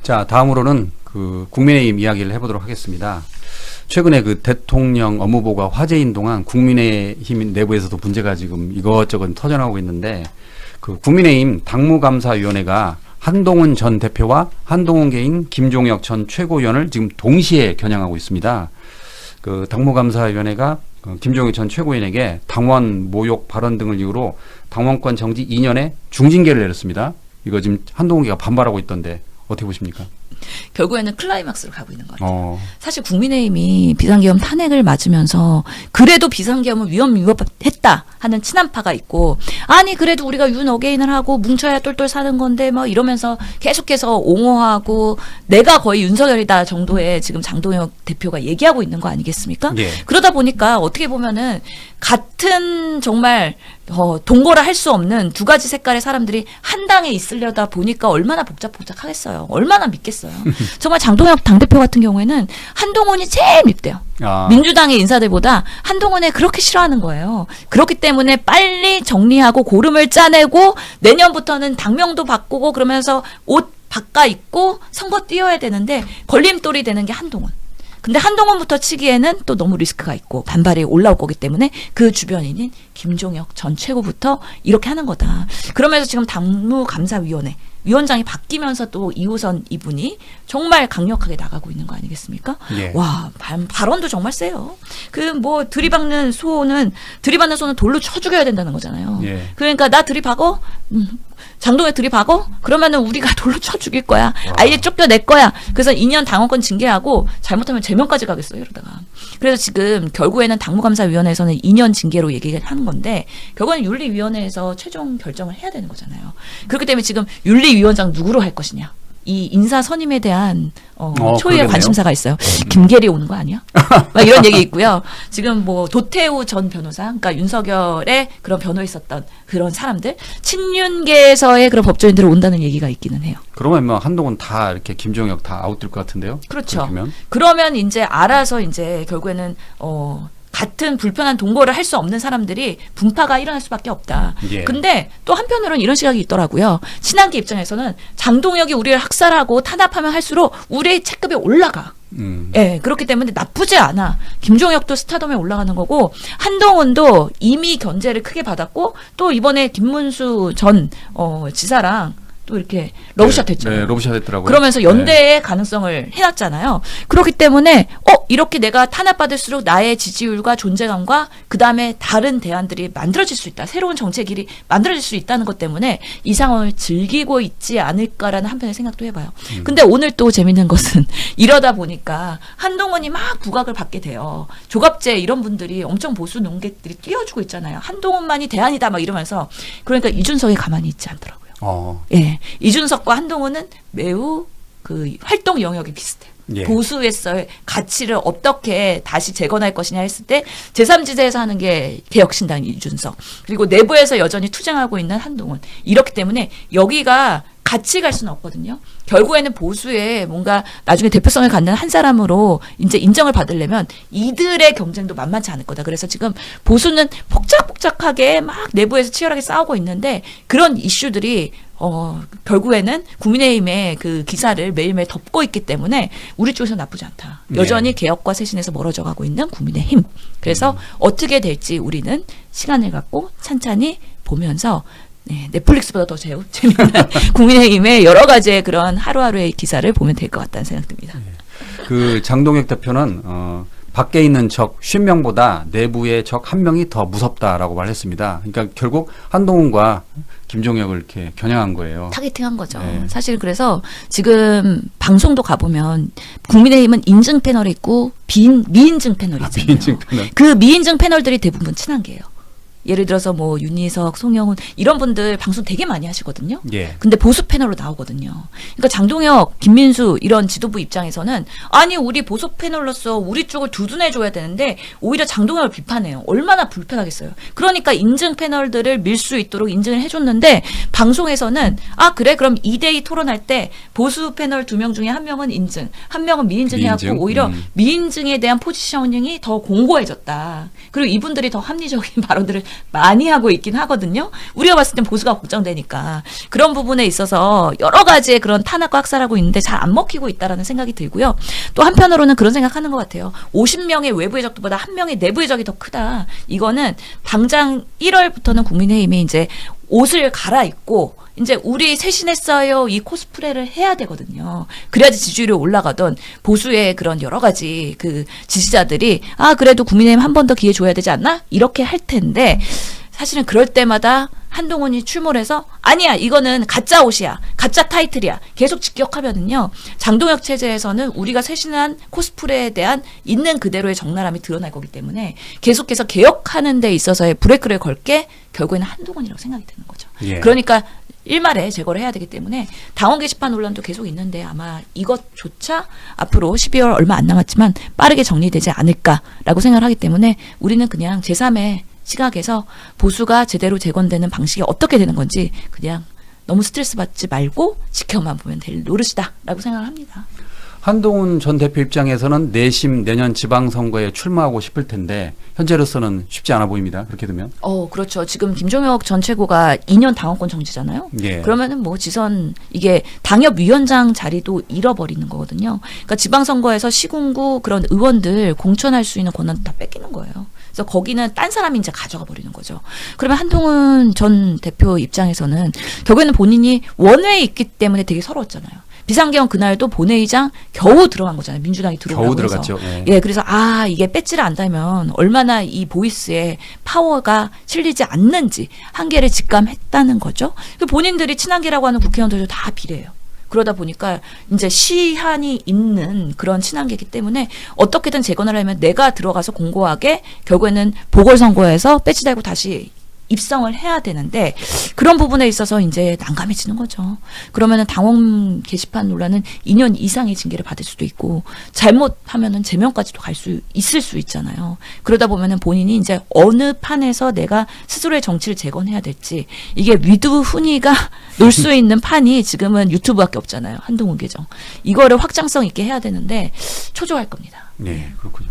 자, 다음으로는 그 국민의힘 이야기를 해보도록 하겠습니다. 최근에 그 대통령 업무보고가 화제인 동안 국민의힘 내부에서도 문제가 지금 이것저것 터져나오고 있는데, 그 국민의힘 당무감사위원회가 한동훈 전 대표와 한동훈 개인 김종혁 전 최고위원을 지금 동시에 겨냥하고 있습니다. 그 당무감사위원회가 김종혁 전 최고위원에게 당원 모욕 발언 등을 이유로 당원권 정지 2년의 중징계를 내렸습니다. 이거 지금 한동훈계가 반발하고 있던데 어떻게 보십니까? 결국에는 클라이막스로 가고 있는 것 같아요. 사실 국민의힘이 비상계엄 탄핵을 맞으면서 그래도 비상계엄은 위법했다 하는 친한파가 있고, 아니 그래도 우리가 윤 어게인을 하고 뭉쳐야 똘똘 사는 건데 뭐 이러면서 계속해서 옹호하고 내가 거의 윤석열이다 정도의 지금 장동혁 대표가 얘기하고 있는 거 아니겠습니까? 예. 그러다 보니까 어떻게 보면은 같은 정말 동거를 할 수 없는 두 가지 색깔의 사람들이 한 당에 있으려다 보니까 얼마나 복잡하겠어요. 얼마나 믿겠어요. 정말 장동혁 당대표 같은 경우에는 한동훈이 제일 밉대요. 민주당의 인사들보다 한동훈에 그렇게 싫어하는 거예요. 그렇기 때문에 빨리 정리하고 고름을 짜내고 내년부터는 당명도 바꾸고 그러면서 옷 바꿔 입고 선거 뛰어야 되는데 걸림돌이 되는 게 한동훈. 근데 한동훈부터 치기에는 또 너무 리스크가 있고 반발이 올라올 거기 때문에 그 주변인인 김종혁 전 최고부터 이렇게 하는 거다. 그러면서 지금 당무감사위원회 위원장이 바뀌면서 또 2호선 이분이 정말 강력하게 나가고 있는 거 아니겠습니까? 예. 와, 발언도 정말 세요. 그 뭐 들이받는 소는 돌로 쳐 죽여야 된다는 거잖아요. 예. 그러니까 나 들이박어? 장동혁 들이박어? 그러면은 우리가 돌로 쳐 죽일 거야. 아예 쫓겨낼 거야. 그래서 2년 당원권 징계하고 잘못하면 제명까지 가겠어요. 이러다가. 그래서 지금 결국에는 당무감사위원회에서는 2년 징계로 얘기를 하는 건데 결국에는 윤리위원회에서 최종 결정을 해야 되는 거잖아요. 그렇기 때문에 지금 윤리위원장 누구로 할 것이냐. 이 인사 선임에 대한 초유의 그러겠네요. 관심사가 있어요. 김계리 오는 거 아니야? 막 이런 얘기 있고요. 지금 뭐 도태우 전 변호사, 그러니까 윤석열의 그런 변호에 있었던 그런 사람들, 친윤계에서의 그런 법조인들을 온다는 얘기가 있기는 해요. 그러면 뭐 한동훈 다 이렇게 김종혁 다 아웃될 것 같은데요? 그렇죠. 그러면 이제 알아서 이제 결국에는 같은 불편한 동거를 할 수 없는 사람들이 분파가 일어날 수밖에 없다. 예. 근데 또 한편으로는 이런 시각이 있더라고요. 친한계 입장에서는 장동혁이 우리를 학살하고 탄압하면 할수록 우리의 체급이 올라가. 예, 그렇기 때문에 나쁘지 않아. 김종혁도 스타덤에 올라가는 거고 한동훈도 이미 견제를 크게 받았고 또 이번에 김문수 전 지사랑 또 이렇게 러브샷 했잖아요. 네, 러브샷 했더라고요. 그러면서 연대의 가능성을 해놨잖아요. 그렇기 때문에 이렇게 내가 탄압받을수록 나의 지지율과 존재감과 그 다음에 다른 대안들이 만들어질 수 있다. 새로운 정책의 길이 만들어질 수 있다는 것 때문에 이 상황을 즐기고 있지 않을까라는 한편의 생각도 해봐요. 근데 오늘 또 재밌는 것은 이러다 보니까 한동훈이 막 부각을 받게 돼요. 조갑재 이런 분들이 엄청 보수 농객들이 띄워주고 있잖아요. 한동훈만이 대안이다 막 이러면서. 그러니까 이준석이 가만히 있지 않더라고요. 예, 이준석과 한동훈은 매우 그 활동 영역이 비슷해요. 예. 보수에서의 가치를 어떻게 다시 재건할 것이냐 했을 때 제3지대에서 하는 게 개혁신당 이준석, 그리고 내부에서 여전히 투쟁하고 있는 한동훈. 이렇기 때문에 여기가 같이 갈 수는 없거든요. 결국에는 보수에 뭔가 나중에 대표성을 갖는 한 사람으로 이제 인정을 받으려면 이들의 경쟁도 만만치 않을 거다. 그래서 지금 보수는 복작복작하게 막 내부에서 치열하게 싸우고 있는데 그런 이슈들이 결국에는 국민의힘의 그 기사를 매일매일 덮고 있기 때문에 우리 쪽에서 나쁘지 않다. 여전히 개혁과 쇄신에서 멀어져 가고 있는 국민의힘. 그래서 어떻게 될지 우리는 시간을 갖고 찬찬히 보면서 넷플릭스보다 더 재밌는 국민의힘의 여러 가지의 그런 하루하루의 기사를 보면 될 것 같다는 생각 듭니다. 그 장동혁 대표는 밖에 있는 적 50명보다 내부의 적 1명이 더 무섭다라고 말했습니다. 그러니까 결국 한동훈과 김종혁을 이렇게 겨냥한 거예요. 타겟팅한 거죠. 네. 사실 그래서 지금 방송도 가보면 국민의힘은 인증 패널이 있고 미인증 패널이 있잖아요. 미인증 패널. 그 미인증 패널들이 대부분 친한계예요. 예를 들어서 뭐 윤희석, 송영훈 이런 분들 방송 되게 많이 하시거든요. 예. 근데 보수 패널로 나오거든요. 그러니까 장동혁, 김민수 이런 지도부 입장에서는 아니 우리 보수 패널로서 우리 쪽을 두둔해줘야 되는데 오히려 장동혁을 비판해요. 얼마나 불편하겠어요. 그러니까 인증 패널들을 밀 수 있도록 인증을 해줬는데 방송에서는 그래 그럼 2대2 토론할 때 보수 패널 2명 중에 1명은 인증, 1명은 미인증 해갖고 오히려 미인증에 대한 포지셔닝이 더 공고해졌다. 그리고 이분들이 더 합리적인 발언들을 많이 하고 있긴 하거든요. 우리가 봤을 땐 보수가 걱정되니까 그런 부분에 있어서 여러 가지의 그런 탄압과 학살하고 있는데 잘 안 먹히고 있다라는 생각이 들고요. 또 한편으로는 그런 생각하는 것 같아요. 50명의 외부의 적보다 1명의 내부의 적이 더 크다. 이거는 당장 1월부터는 국민의힘이 이제 옷을 갈아입고 이제 우리 쇄신했어요 이 코스프레를 해야 되거든요. 그래야지 지지율이 올라가던 보수의 그런 여러 가지 그 지지자들이 아 그래도 국민의힘 한 번 더 기회 줘야 되지 않나? 이렇게 할 텐데 사실은 그럴 때마다 한동훈이 출몰해서 아니야 이거는 가짜 옷이야 가짜 타이틀이야 계속 직격하면은요 장동혁 체제에서는 우리가 쇄신한 코스프레에 대한 있는 그대로의 적나라함이 드러날 거기 때문에 계속해서 개혁하는 데 있어서의 브레이크를 걸게 결국에는 한동훈이라고 생각이 드는 거죠. 예. 그러니까 일말에 제거를 해야 되기 때문에 당원 게시판 논란도 계속 있는데 아마 이것조차 앞으로 12월 얼마 안 남았지만 빠르게 정리되지 않을까라고 생각을 하기 때문에 우리는 그냥 제3의 시각에서 보수가 제대로 재건되는 방식이 어떻게 되는 건지 그냥 너무 스트레스 받지 말고 지켜만 보면 될 노릇이다라고 생각을 합니다. 한동훈 전 대표 입장에서는 내심 내년 지방선거에 출마하고 싶을 텐데 현재로서는 쉽지 않아 보입니다. 그렇게 되면. 그렇죠. 지금 김종혁 전 최고가 2년 당원권 정지잖아요. 예. 그러면은 뭐 지선 이게 당협위원장 자리도 잃어버리는 거거든요. 그러니까 지방선거에서 시군구 그런 의원들 공천할 수 있는 권한 다 뺏기는 거예요. 그래서 거기는 딴 사람이 이제 가져가 버리는 거죠. 그러면 한동훈 전 대표 입장에서는 결국에는 본인이 원외에 있기 때문에 되게 서러웠잖아요. 비상계엄 그날도 본회의장 겨우 들어간 거잖아요. 민주당이 들어오고 겨우 들어갔죠. 예, 그래서 이게 배지를 안다면 얼마나 이 보이스의 파워가 실리지 않는지 한계를 직감했다는 거죠. 본인들이 친한계라고 하는 국회의원들도 다 비례해요. 그러다 보니까 이제 시한이 있는 그런 친한계이기 때문에 어떻게든 재건을 하면 내가 들어가서 공고하게 결국에는 보궐선거에서 배지 달고 다시 입성을 해야 되는데 그런 부분에 있어서 이제 난감해지는 거죠. 그러면은 당원 게시판 논란은 2년 이상의 징계를 받을 수도 있고 잘못하면은 제명까지도 갈 수 있을 수 있잖아요. 그러다 보면은 본인이 이제 어느 판에서 내가 스스로의 정치를 재건해야 될지 이게 위두훈이가 놀 수 있는 판이 지금은 유튜브밖에 없잖아요. 한동훈 계정. 이거를 확장성 있게 해야 되는데 초조할 겁니다. 네, 그렇군요.